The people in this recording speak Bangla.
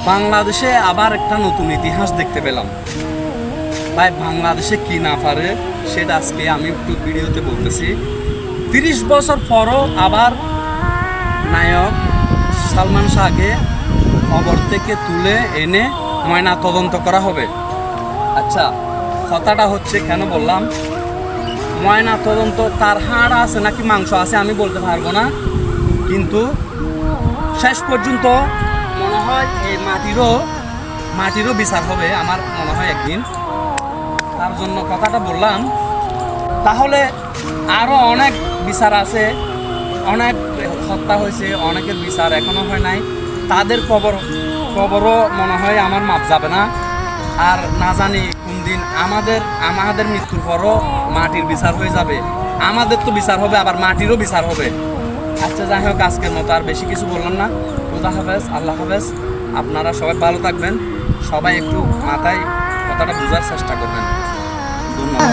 বাংলাদেশে আবার একটা নতুন ইতিহাস দেখতে পেলাম। ভাই বাংলাদেশে কি না পারে সেটা আজকে আমি একটু ভিডিওতে বলতেছি। 30 বছর পরও আবার নায়ক সালমান শাহকে কবর থেকে তুলে এনে ময়না তদন্ত করা হবে। আচ্ছা, কথাটা হচ্ছে কেন বললাম, ময়না তদন্ত তার হাড় আছে নাকি মাংস আছে আমি বলতে পারবো না, কিন্তু শেষ পর্যন্ত মনে হয় এই মাটিরও বিচার হবে আমার মনে হয় একদিন। তার জন্য কথাটা বললাম। তাহলে আরও অনেক বিচার আছে, অনেক হত্যা হয়েছে, অনেকের বিচার এখনো হয় নাই, তাদের কবরও মনে হয় আমার মাপ যাবে না। আর না জানি কোন দিন আমাদের মৃত্যুর পরও মাটির বিচার হয়ে যাবে। আমাদের তো বিচার হবে, আবার মাটিরও বিচার হবে। আচ্ছা, যাই হোক, আজকের মতো আর বেশি কিছু বললাম না। খুদা হাফেজ, আল্লাহ হাফেজ। আপনারা সবাই ভালো থাকবেন, সবাই একটু মাথায় কথাটা বোঝার চেষ্টা করবেন। ধন্যবাদ।